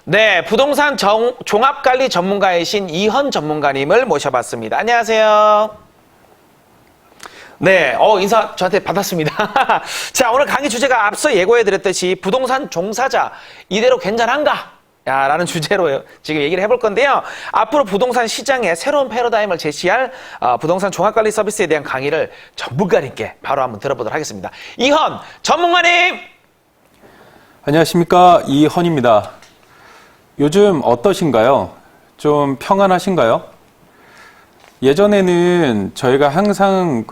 네, 부동산 종합관리 전문가이신 이헌 전문가님을 모셔봤습니다. 안녕하세요. 네, 인사 저한테 받았습니다. 자, 오늘 강의 주제가 앞서 예고해드렸듯이 부동산 종사자, 이대로 괜찮은가? 라는 주제로 지금 얘기를 해볼 건데요. 앞으로 부동산 시장에 새로운 패러다임을 제시할 부동산 종합관리 서비스에 대한 강의를 전문가님께 바로 한번 들어보도록 하겠습니다. 이헌 전문가님! 안녕하십니까, 이헌입니다. 요즘 어떠신가요? 좀 평안하신가요? 예전에는 저희가 항상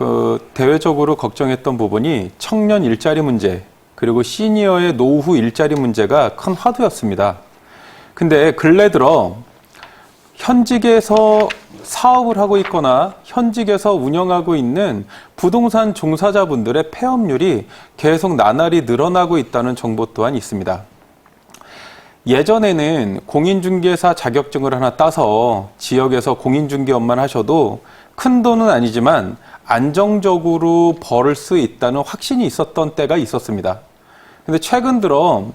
대외적으로 걱정했던 부분이 청년 일자리 문제, 그리고 시니어의 노후 일자리 문제가 큰 화두였습니다. 근데 근래 들어 현직에서 사업을 하고 있거나 현직에서 운영하고 있는 부동산 종사자분들의 폐업률이 계속 나날이 늘어나고 있다는 정보 또한 있습니다. 예전에는 공인중개사 자격증을 하나 따서 지역에서 공인중개업만 하셔도 큰 돈은 아니지만 안정적으로 벌을 수 있다는 확신이 있었던 때가 있었습니다. 근데 최근 들어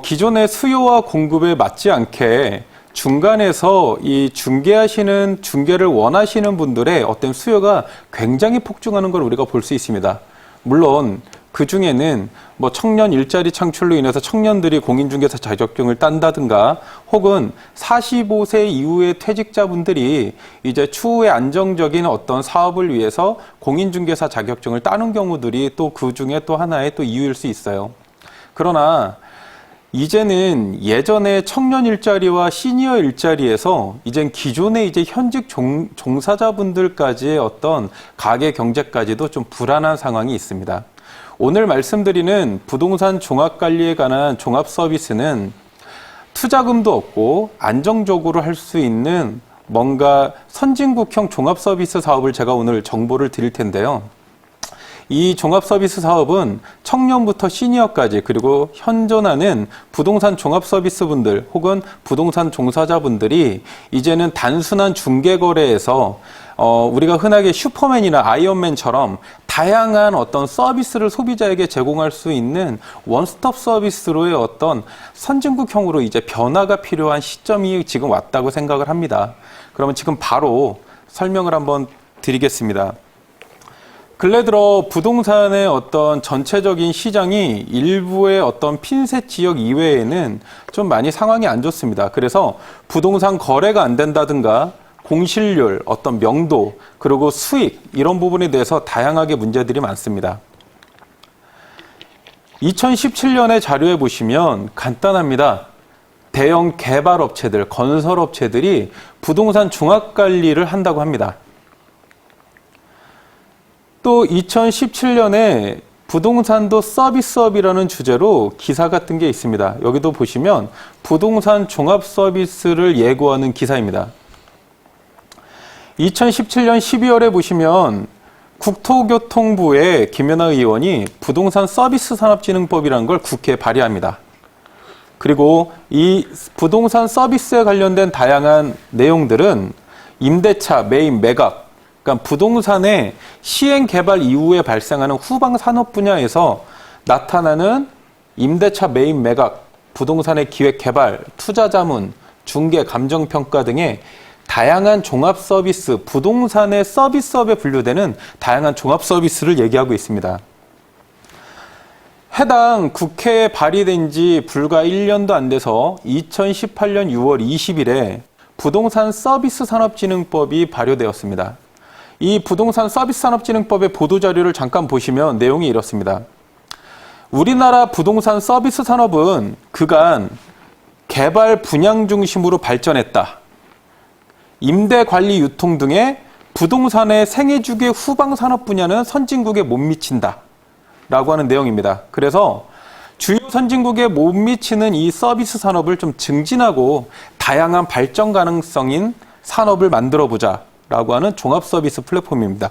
기존의 수요와 공급에 맞지 않게 중간에서 이 중개를 원하시는 분들의 어떤 수요가 굉장히 폭증하는 걸 우리가 볼 수 있습니다. 물론 그 중에는 청년 일자리 창출로 인해서 청년들이 공인중개사 자격증을 딴다든가 혹은 45세 이후의 퇴직자분들이 이제 추후에 안정적인 어떤 사업을 위해서 공인중개사 자격증을 따는 경우들이 또 그 중에 또 하나의 또 이유일 수 있어요. 그러나 이제는 예전에 청년 일자리와 시니어 일자리에서 이젠 기존의 현직 종사자분들까지의 어떤 가계 경제까지도 좀 불안한 상황이 있습니다. 오늘 말씀드리는 부동산 종합관리에 관한 종합 서비스는 투자금도 없고 안정적으로 할 수 있는 뭔가 선진국형 종합 서비스 사업을 제가 오늘 정보를 드릴 텐데요. 이 종합 서비스 사업은 청년부터 시니어까지 그리고 현존하는 부동산 종합 서비스 분들 혹은 부동산 종사자분들이 이제는 단순한 중개 거래에서 우리가 흔하게 슈퍼맨이나 아이언맨처럼 다양한 어떤 서비스를 소비자에게 제공할 수 있는 원스톱 서비스로의 어떤 선진국형으로 이제 변화가 필요한 시점이 지금 왔다고 생각을 합니다. 그러면 지금 바로 설명을 한번 드리겠습니다. 근래 들어 부동산의 어떤 전체적인 시장이 일부의 어떤 핀셋 지역 이외에는 좀 많이 상황이 안 좋습니다. 그래서 부동산 거래가 안 된다든가 공실률, 어떤 명도, 그리고 수익 이런 부분에 대해서 다양하게 문제들이 많습니다. 2017년의 자료에 보시면 간단합니다. 대형 개발업체들, 건설업체들이 부동산 종합관리를 한다고 합니다. 또 2017년에 부동산도 서비스업이라는 주제로 기사 같은 게 있습니다. 여기도 보시면 부동산 종합 서비스를 예고하는 기사입니다. 2017년 12월에 보시면 국토교통부의 김연아 의원이 부동산 서비스 산업진흥법이라는 걸 국회에 발의합니다. 그리고 이 부동산 서비스에 관련된 다양한 내용들은 임대차, 매입, 매각, 그러니까 부동산의 시행 개발 이후에 발생하는 후방 산업 분야에서 나타나는 임대차, 매입, 매각, 부동산의 기획 개발, 투자 자문, 중개, 감정 평가 등의 다양한 종합 서비스, 부동산의 서비스업에 분류되는 다양한 종합 서비스를 얘기하고 있습니다. 해당 국회에 발의된 지 불과 1년도 안 돼서 2018년 6월 20일에 부동산 서비스 산업진흥법이 발효되었습니다. 이 부동산 서비스 산업진흥법의 보도자료를 잠깐 보시면 내용이 이렇습니다. 우리나라 부동산 서비스 산업은 그간 개발 분양 중심으로 발전했다. 임대 관리 유통 등의 부동산의 생애주기 후방 산업 분야는 선진국에 못 미친다. 라고 하는 내용입니다. 그래서 주요 선진국에 못 미치는 이 서비스 산업을 좀 증진하고 다양한 발전 가능성인 산업을 만들어 보자. 라고 하는 종합 서비스 플랫폼입니다.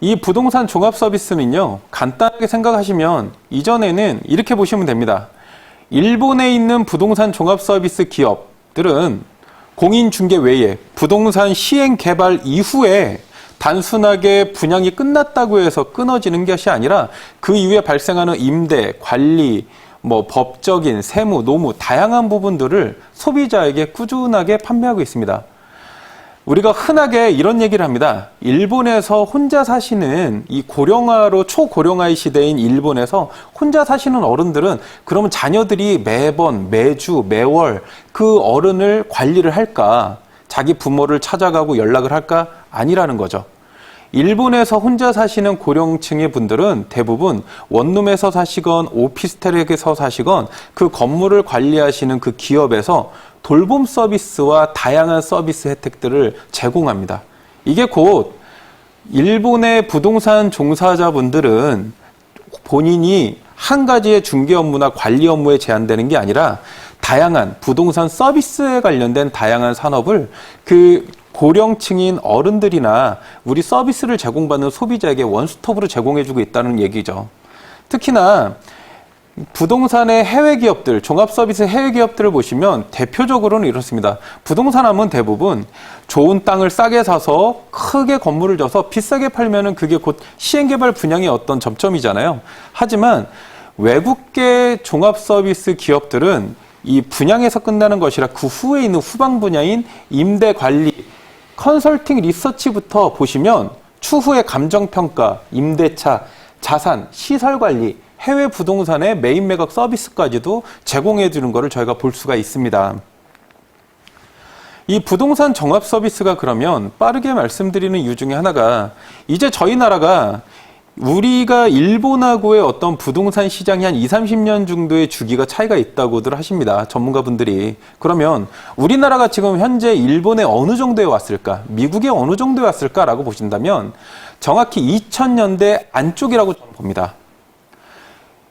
이 부동산 종합 서비스는요, 간단하게 생각하시면 이전에는 이렇게 보시면 됩니다. 일본에 있는 부동산 종합 서비스 기업들은 공인중개 외에 부동산 시행 개발 이후에 단순하게 분양이 끝났다고 해서 끊어지는 것이 아니라 그 이후에 발생하는 임대, 관리, 법적인, 세무, 노무 다양한 부분들을 소비자에게 꾸준하게 판매하고 있습니다. 우리가 흔하게 이런 얘기를 합니다. 일본에서 혼자 사시는 이 고령화로 초고령화의 시대인 일본에서 혼자 사시는 어른들은 그러면 자녀들이 매번, 매주, 매월 그 어른을 관리를 할까? 자기 부모를 찾아가고 연락을 할까? 아니라는 거죠. 일본에서 사시는 고령층의 분들은 대부분 원룸에서 사시건 오피스텔에서 사시건 그 건물을 관리하시는 그 기업에서 돌봄 서비스와 다양한 서비스 혜택들을 제공합니다. 이게 곧 일본의 부동산 종사자분들은 본인이 한 가지의 중개 업무나 관리 업무에 제한되는 게 아니라 다양한 부동산 서비스에 관련된 다양한 산업을 그 고령층인 어른들이나 우리 서비스를 제공받는 소비자에게 원스톱으로 제공해주고 있다는 얘기죠. 특히나 부동산의 해외 기업들, 종합 서비스 해외 기업들을 보시면 대표적으로는 이렇습니다. 부동산 하면 대부분 좋은 땅을 싸게 사서 크게 건물을 져서 비싸게 팔면은 그게 곧 시행개발 분양의 어떤 접점이잖아요. 하지만 외국계 종합 서비스 기업들은 이 분양에서 끝나는 것이라 그 후에 있는 후방 분야인 임대 관리, 컨설팅 리서치부터 보시면 추후의 감정평가, 임대차, 자산, 시설관리, 해외 부동산의 매입 매각 서비스까지도 제공해 주는 것을 저희가 볼 수가 있습니다. 이 부동산 종합 서비스가 그러면 빠르게 말씀드리는 이유 중에 하나가 이제 저희 나라가 우리가 일본하고의 어떤 부동산 시장이 한 20, 30년 정도의 주기가 차이가 있다고들 하십니다. 전문가분들이. 그러면 우리나라가 지금 현재 일본에 어느 정도에 왔을까? 미국에 어느 정도에 왔을까라고 보신다면 정확히 2000년대 안쪽이라고 저는 봅니다.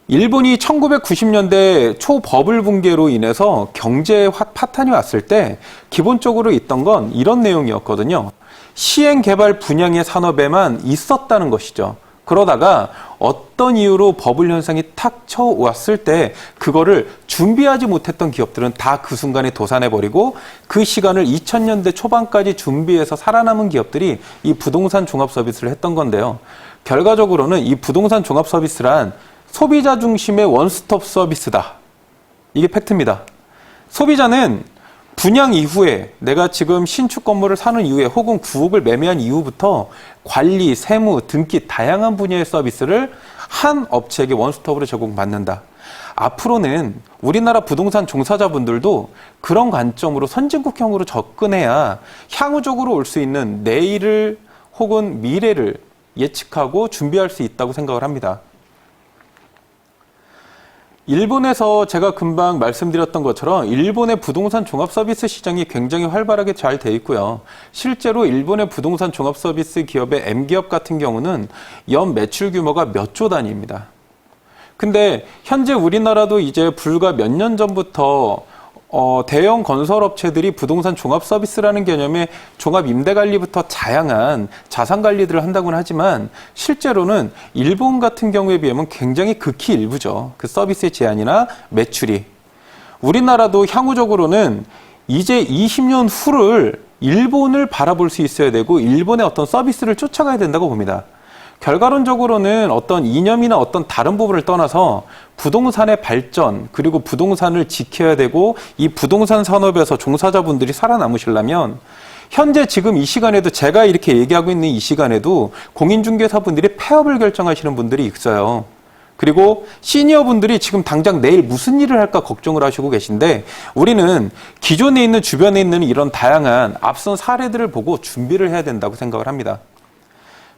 일본이 1990년대 초버블 붕괴로 인해서 경제 파탄이 왔을 때 기본적으로 있던 건 이런 내용이었거든요. 시행 개발 분양의 산업에만 있었다는 것이죠. 그러다가 어떤 이유로 버블 현상이 탁 쳐왔을 때 그거를 준비하지 못했던 기업들은 다 그 순간에 도산해버리고 그 시간을 2000년대 초반까지 준비해서 살아남은 기업들이 이 부동산 종합 서비스를 했던 건데요. 결과적으로는 이 부동산 종합 서비스란 소비자 중심의 원스톱 서비스다. 이게 팩트입니다. 소비자는 분양 이후에 내가 지금 신축 건물을 사는 이후에 혹은 구옥을 매매한 이후부터 관리, 세무, 등기 다양한 분야의 서비스를 한 업체에게 원스톱으로 제공받는다. 앞으로는 우리나라 부동산 종사자분들도 그런 관점으로 선진국형으로 접근해야 향후적으로 올 수 있는 내일을 혹은 미래를 예측하고 준비할 수 있다고 생각을 합니다. 일본에서 제가 금방 말씀드렸던 것처럼 일본의 부동산 종합 서비스 시장이 굉장히 활발하게 잘 돼 있고요. 실제로 일본의 부동산 종합 서비스 기업의 M기업 같은 경우는 연 매출 규모가 몇 조 단위입니다. 근데 현재 우리나라도 이제 불과 몇 년 전부터 대형 건설업체들이 부동산 종합 서비스라는 개념의 종합 임대관리부터 다양한 자산관리들을 한다고는 하지만 실제로는 일본 같은 경우에 비하면 굉장히 극히 일부죠. 그 서비스의 제한이나 매출이. 우리나라도 향후적으로는 이제 20년 후를 일본을 바라볼 수 있어야 되고 일본의 어떤 서비스를 쫓아가야 된다고 봅니다. 결과론적으로는 어떤 이념이나 어떤 다른 부분을 떠나서 부동산의 발전 그리고 부동산을 지켜야 되고 이 부동산 산업에서 종사자분들이 살아남으시려면 현재 지금 이 시간에도 제가 이렇게 얘기하고 있는 이 시간에도 공인중개사분들이 폐업을 결정하시는 분들이 있어요. 그리고 시니어분들이 지금 당장 내일 무슨 일을 할까 걱정을 하시고 계신데 우리는 기존에 있는 주변에 있는 이런 다양한 앞선 사례들을 보고 준비를 해야 된다고 생각을 합니다.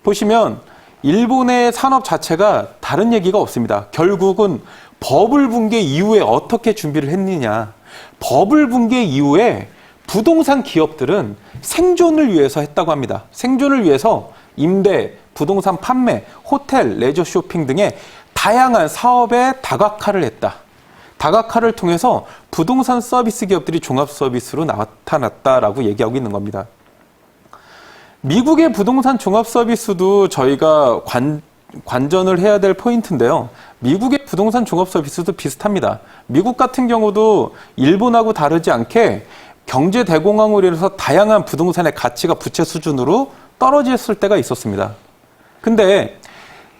보시면 일본의 산업 자체가 다른 얘기가 없습니다. 결국은 버블 붕괴 이후에 어떻게 준비를 했느냐. 버블 붕괴 이후에 부동산 기업들은 생존을 위해서 했다고 합니다. 생존을 위해서 임대, 부동산 판매, 호텔, 레저 쇼핑 등의 다양한 사업에 다각화를 했다. 다각화를 통해서 부동산 서비스 기업들이 종합 서비스로 나타났다라고 얘기하고 있는 겁니다. 미국의 부동산 종합 서비스도 저희가 관전을 해야 될 포인트인데요. 미국의 부동산 종합 서비스도 비슷합니다. 미국 같은 경우도 일본하고 다르지 않게 경제 대공황으로 인해서 다양한 부동산의 가치가 부채 수준으로 떨어졌을 때가 있었습니다. 근데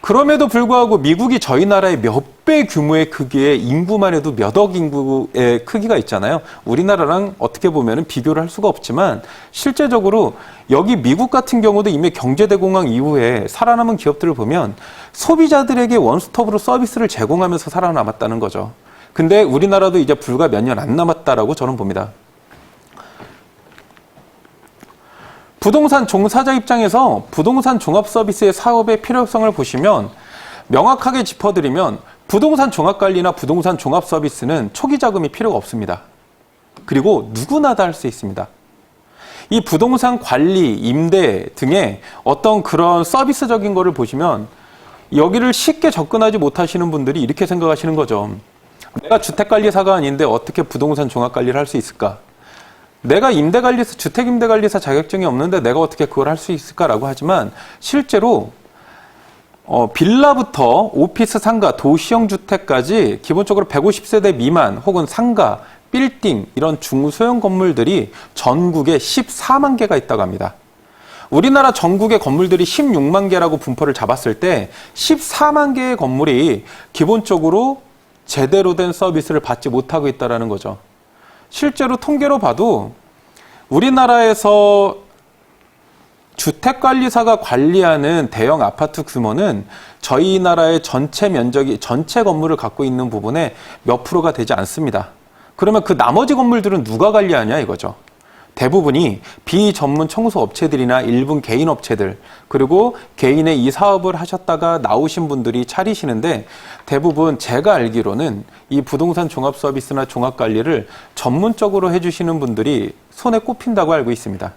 그럼에도 불구하고 미국이 저희 나라의 몇 배 규모의 크기의 인구만 해도 몇 억 인구의 크기가 있잖아요. 우리나라랑 어떻게 보면 비교를 할 수가 없지만 실제적으로 여기 미국 같은 경우도 이미 경제대공황 이후에 살아남은 기업들을 보면 소비자들에게 원스톱으로 서비스를 제공하면서 살아남았다는 거죠. 근데 우리나라도 이제 불과 몇 년 안 남았다라고 저는 봅니다. 부동산 종사자 입장에서 부동산 종합서비스의 사업의 필요성을 보시면 명확하게 짚어드리면 부동산 종합관리나 부동산 종합서비스는 초기 자금이 필요가 없습니다. 그리고 누구나 다 할 수 있습니다. 이 부동산 관리, 임대 등의 어떤 그런 서비스적인 거를 보시면 여기를 쉽게 접근하지 못하시는 분들이 이렇게 생각하시는 거죠. 내가 주택관리사가 아닌데 어떻게 부동산 종합관리를 할 수 있을까? 내가 임대관리사, 주택임대관리사 자격증이 없는데 내가 어떻게 그걸 할 수 있을까라고 하지만 실제로 빌라부터 오피스, 상가, 도시형 주택까지 기본적으로 150세대 미만 혹은 상가, 빌딩 이런 중소형 건물들이 전국에 14만 개가 있다고 합니다. 우리나라 전국의 건물들이 16만 개라고 분포를 잡았을 때 14만 개의 건물이 기본적으로 제대로 된 서비스를 받지 못하고 있다는 거죠. 실제로 통계로 봐도 우리나라에서 주택관리사가 관리하는 대형 아파트 규모는 저희 나라의 전체 면적이 전체 건물을 갖고 있는 부분의 몇 프로가 되지 않습니다. 그러면 그 나머지 건물들은 누가 관리하냐 이거죠. 대부분이 비전문 청소업체들이나 일부 개인 업체들 그리고 개인의 이 사업을 하셨다가 나오신 분들이 차리시는데 대부분 제가 알기로는 이 부동산 종합서비스나 종합관리를 전문적으로 해주시는 분들이 손에 꼽힌다고 알고 있습니다.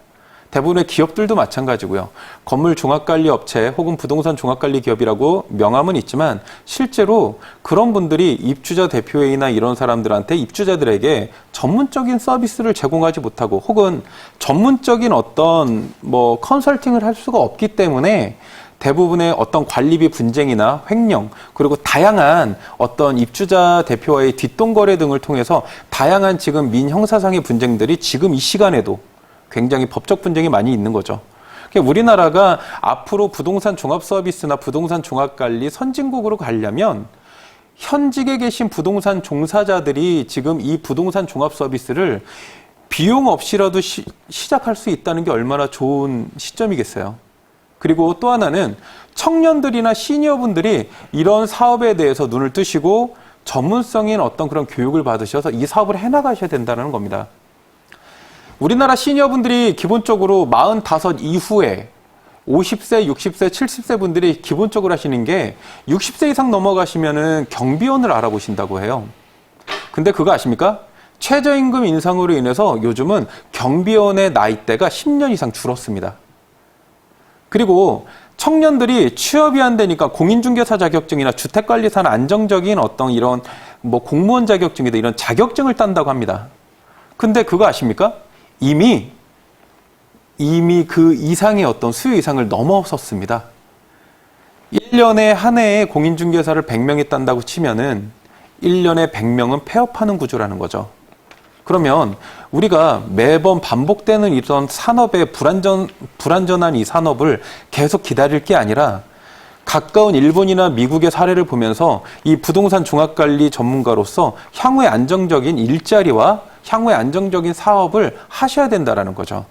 대부분의 기업들도 마찬가지고요. 건물 종합관리 업체 혹은 부동산 종합관리 기업이라고 명함은 있지만 실제로 그런 분들이 입주자 대표회의나 이런 사람들한테 입주자들에게 전문적인 서비스를 제공하지 못하고 혹은 전문적인 어떤 컨설팅을 할 수가 없기 때문에 대부분의 어떤 관리비 분쟁이나 횡령 그리고 다양한 어떤 입주자 대표와의 뒷돈거래 등을 통해서 다양한 지금 민형사상의 분쟁들이 지금 이 시간에도 굉장히 법적 분쟁이 많이 있는 거죠. 그러니까 우리나라가 앞으로 부동산 종합 서비스나 부동산 종합 관리 선진국으로 가려면 현직에 계신 부동산 종사자들이 지금 이 부동산 종합 서비스를 비용 없이라도 시작할 수 있다는 게 얼마나 좋은 시점이겠어요. 그리고 또 하나는 청년들이나 시니어분들이 이런 사업에 대해서 눈을 뜨시고 전문성인 어떤 그런 교육을 받으셔서 이 사업을 해나가셔야 된다는 겁니다. 우리나라 시니어분들이 기본적으로 45 이후에 50세, 60세, 70세 분들이 기본적으로 하시는 게 60세 이상 넘어가시면은 경비원을 알아보신다고 해요. 근데 그거 아십니까? 최저임금 인상으로 인해서 요즘은 경비원의 나이대가 10년 이상 줄었습니다. 그리고 청년들이 취업이 안 되니까 공인중개사 자격증이나 주택관리사나 안정적인 어떤 이런 공무원 자격증이다 이런 자격증을 딴다고 합니다. 근데 그거 아십니까? 이미 그 이상의 어떤 수요 이상을 넘어섰습니다. 1년에 한 해에 공인중개사를 100명이 딴다고 치면은 1년에 100명은 폐업하는 구조라는 거죠. 그러면 우리가 매번 반복되는 이런 산업의 불안전한 이 산업을 계속 기다릴 게 아니라 가까운 일본이나 미국의 사례를 보면서 이 부동산 종합관리 전문가로서 향후에 안정적인 일자리와 향후에 안정적인 사업을 하셔야 된다는 거죠.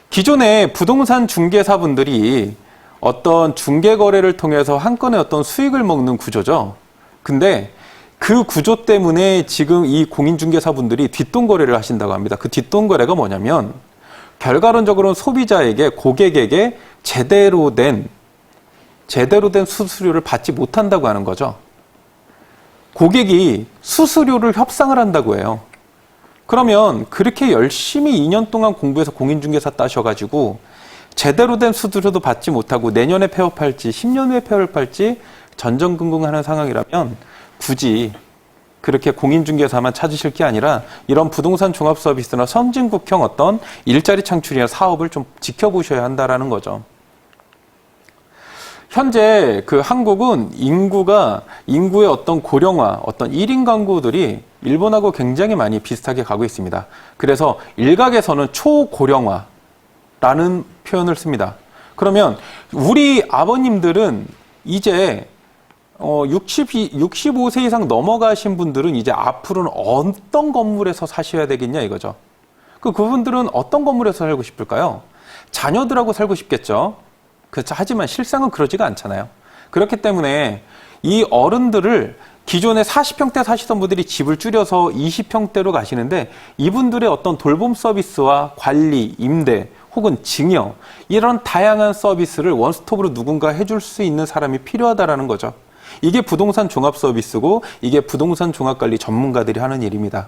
기존의 부동산 중개사분들이 어떤 중개거래를 통해서 한 건의 어떤 수익을 먹는 구조죠. 근데 그 구조 때문에 지금 이 공인중개사분들이 뒷돈거래를 하신다고 합니다. 그 뒷돈거래가 뭐냐면 결과론적으로는 소비자에게 고객에게 제대로 된 수수료를 받지 못한다고 하는 거죠. 고객이 수수료를 협상을 한다고 해요. 그러면 그렇게 열심히 2년 동안 공부해서 공인중개사 따셔가지고 제대로 된 수수료도 받지 못하고 내년에 폐업할지 10년 후에 폐업할지 전전긍긍하는 상황이라면 굳이 그렇게 공인중개사만 찾으실 게 아니라 이런 부동산 종합서비스나 선진국형 어떤 일자리 창출이나 사업을 좀 지켜보셔야 한다라는 거죠. 현재 그 한국은 인구의 어떤 고령화, 어떤 1인 가구들이 일본하고 굉장히 많이 비슷하게 가고 있습니다. 그래서 일각에서는 초고령화, 라는 표현을 씁니다. 그러면 우리 아버님들은 이제 65세 이상 넘어가신 분들은 이제 앞으로는 어떤 건물에서 사셔야 되겠냐 이거죠. 그분들은 어떤 건물에서 살고 싶을까요? 자녀들하고 살고 싶겠죠. 그렇죠. 하지만 실상은 그러지가 않잖아요. 그렇기 때문에 이 어른들을 기존에 40평대 사시던 분들이 집을 줄여서 20평대로 가시는데 이분들의 어떤 돌봄 서비스와 관리, 임대 혹은 증여 이런 다양한 서비스를 원스톱으로 누군가 해줄 수 있는 사람이 필요하다라는 거죠. 이게 부동산 종합 서비스고 이게 부동산 종합관리 전문가들이 하는 일입니다.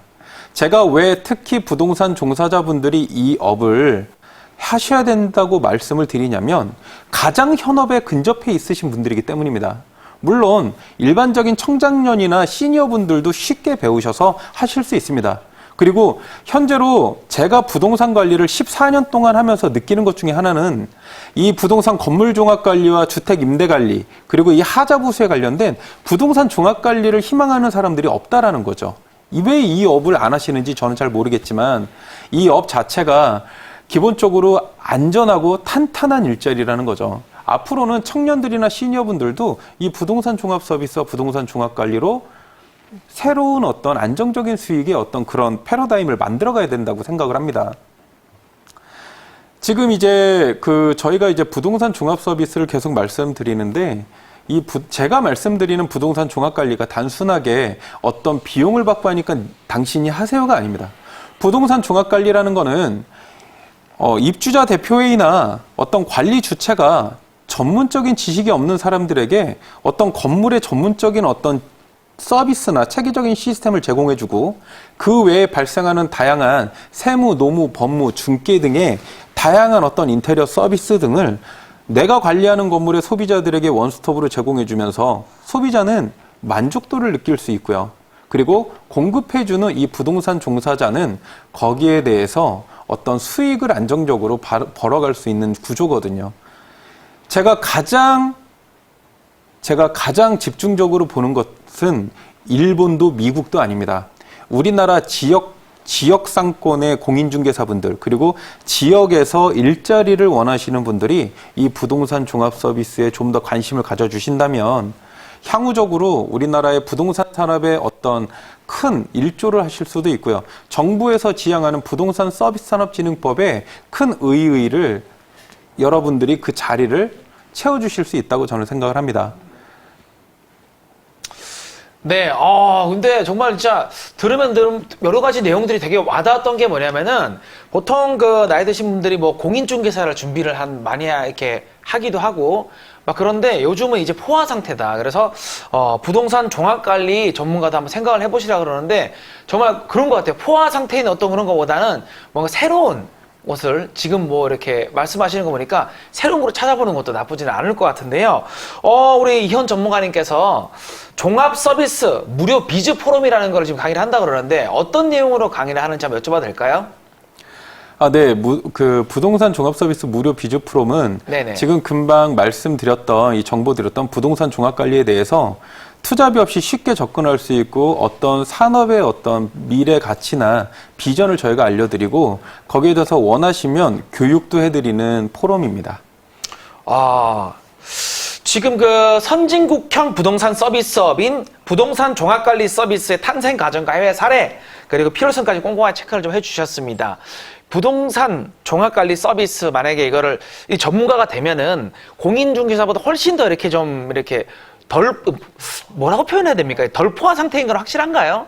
제가 왜 특히 부동산 종사자분들이 이 업을 하셔야 된다고 말씀을 드리냐면 가장 현업에 근접해 있으신 분들이기 때문입니다. 물론 일반적인 청장년이나 시니어분들도 쉽게 배우셔서 하실 수 있습니다. 그리고 현재로 제가 부동산 관리를 14년 동안 하면서 느끼는 것 중에 하나는 이 부동산 건물 종합 관리와 주택 임대 관리 그리고 이 하자 부수에 관련된 부동산 종합 관리를 희망하는 사람들이 없다라는 거죠. 왜 이 업을 안 하시는지 저는 잘 모르겠지만 이 업 자체가 기본적으로 안전하고 탄탄한 일자리라는 거죠. 앞으로는 청년들이나 시니어분들도 이 부동산 종합 서비스와 부동산 종합 관리로 새로운 어떤 안정적인 수익의 어떤 그런 패러다임을 만들어가야 된다고 생각을 합니다. 지금 이제 저희가 이제 부동산 종합 서비스를 계속 말씀드리는데 제가 말씀드리는 부동산 종합 관리가 단순하게 어떤 비용을 받고 하니까 당신이 하세요가 아닙니다. 부동산 종합 관리라는 거는 입주자 대표회의나 어떤 관리 주체가 전문적인 지식이 없는 사람들에게 어떤 건물의 전문적인 어떤 서비스나 체계적인 시스템을 제공해주고 그 외에 발생하는 다양한 세무, 노무, 법무, 중개 등의 다양한 어떤 인테리어 서비스 등을 내가 관리하는 건물의 소비자들에게 원스톱으로 제공해주면서 소비자는 만족도를 느낄 수 있고요. 그리고 공급해주는 이 부동산 종사자는 거기에 대해서 어떤 수익을 안정적으로 벌어갈 수 있는 구조거든요. 제가 가장 집중적으로 보는 것은 일본도 미국도 아닙니다. 우리나라 지역 상권의 공인중개사분들 그리고 지역에서 일자리를 원하시는 분들이 이 부동산 종합 서비스에 좀 더 관심을 가져주신다면 향후적으로 우리나라의 부동산 산업에 어떤 큰 일조를 하실 수도 있고요. 정부에서 지향하는 부동산 서비스 산업진흥법에 큰 의의를 여러분들이 그 자리를 채워주실 수 있다고 저는 생각을 합니다. 네, 근데 정말 진짜 들으면 여러 가지 내용들이 되게 와닿았던 게 뭐냐면은 보통 나이 드신 분들이 뭐 공인중개사를 준비를 많이 이렇게 하기도 하고 막 그런데 요즘은 이제 포화 상태다. 그래서 부동산 종합관리 전문가도 한번 생각을 해보시라 그러는데 정말 그런 것 같아요. 포화 상태인 어떤 그런 것보다는 뭔가 새로운 것을 지금 뭐 이렇게 말씀하시는 거 보니까 새로운 걸 찾아보는 것도 나쁘지는 않을 것 같은데요. 우리 이현 전문가님께서 종합 서비스 무료 비즈 포럼이라는 걸 지금 강의를 한다 그러는데 어떤 내용으로 강의를 하는지 한번 여쭤봐도 될까요? 네. 부동산 종합 서비스 무료 비즈 프롬은 네네. 지금 금방 말씀드렸던 정보 드렸던 부동산 종합 관리에 대해서 투자비 없이 쉽게 접근할 수 있고 어떤 산업의 어떤 미래 가치나 비전을 저희가 알려드리고 거기에 대해서 원하시면 교육도 해드리는 포럼입니다. 지금 선진국형 부동산 서비스업인 부동산 종합관리 서비스의 탄생 과정과 해외 사례 그리고 필요성까지 꼼꼼하게 체크를 좀 해주셨습니다. 부동산 종합관리 서비스 만약에 이거를 전문가가 되면은 공인중개사보다 훨씬 더 이렇게 좀 이렇게 뭐라고 표현해야 됩니까? 덜 포화 상태인 건 확실한가요?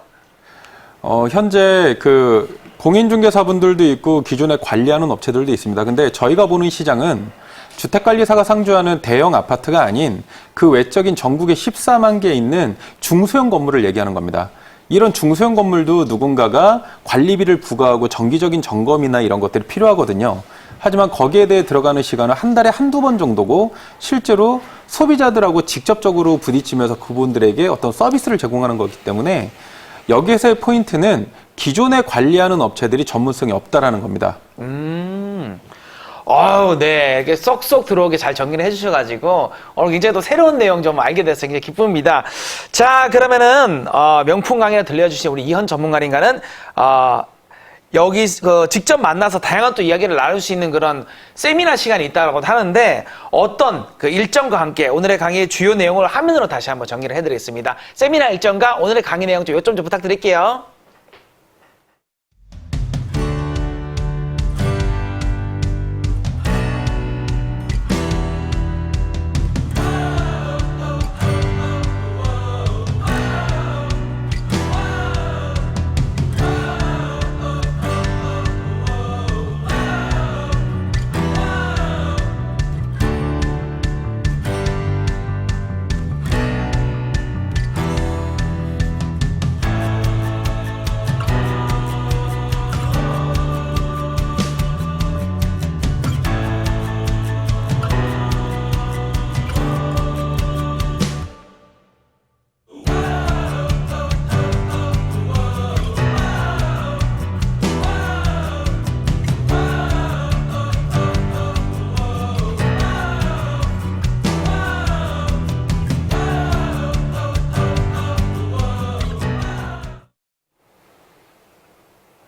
현재 공인중개사분들도 있고 기존에 관리하는 업체들도 있습니다. 근데 저희가 보는 시장은 주택관리사가 상주하는 대형 아파트가 아닌 그 외적인 전국에 14만 개 있는 중소형 건물을 얘기하는 겁니다. 이런 중소형 건물도 누군가가 관리비를 부과하고 정기적인 점검이나 이런 것들이 필요하거든요. 하지만 거기에 대해 들어가는 시간은 한 달에 한두 번 정도고 실제로 소비자들하고 직접적으로 부딪히면서 그분들에게 어떤 서비스를 제공하는 거기 때문에 여기에서의 포인트는 기존에 관리하는 업체들이 전문성이 없다라는 겁니다. 네. 이렇게 쏙쏙 들어오게 잘 정리를 해주셔가지고, 오늘 굉장히 또 새로운 내용 좀 알게 돼서 굉장히 기쁩니다. 자, 그러면은, 명품 강의를 들려주신 우리 이현 전문가님과는, 여기 직접 만나서 다양한 또 이야기를 나눌 수 있는 그런 세미나 시간이 있다고 하는데 어떤 그 일정과 함께 오늘의 강의의 주요 내용을 화면으로 다시 한번 정리를 해드리겠습니다. 세미나 일정과 오늘의 강의 내용 좀 요점 좀 부탁드릴게요.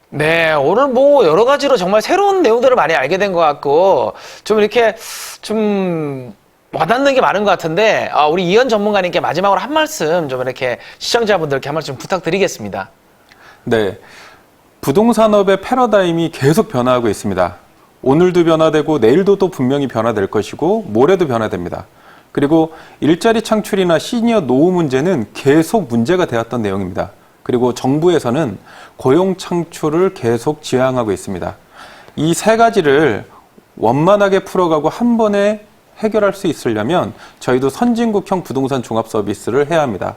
네, 오늘 뭐 여러 가지로 정말 새로운 내용들을 많이 알게 된 것 같고 좀 이렇게 좀 와닿는 게 많은 것 같은데 우리 이현 전문가님께 마지막으로 한 말씀 좀 이렇게 시청자분들께 한 말씀 부탁드리겠습니다. 네, 부동산업의 패러다임이 계속 변화하고 있습니다. 오늘도 변화되고 내일도 또 분명히 변화될 것이고 모레도 변화됩니다. 그리고 일자리 창출이나 시니어 노후 문제는 계속 문제가 되었던 내용입니다. 그리고 정부에서는 고용 창출을 계속 지향하고 있습니다. 이 세 가지를 원만하게 풀어가고 한 번에 해결할 수 있으려면 저희도 선진국형 부동산 종합 서비스를 해야 합니다.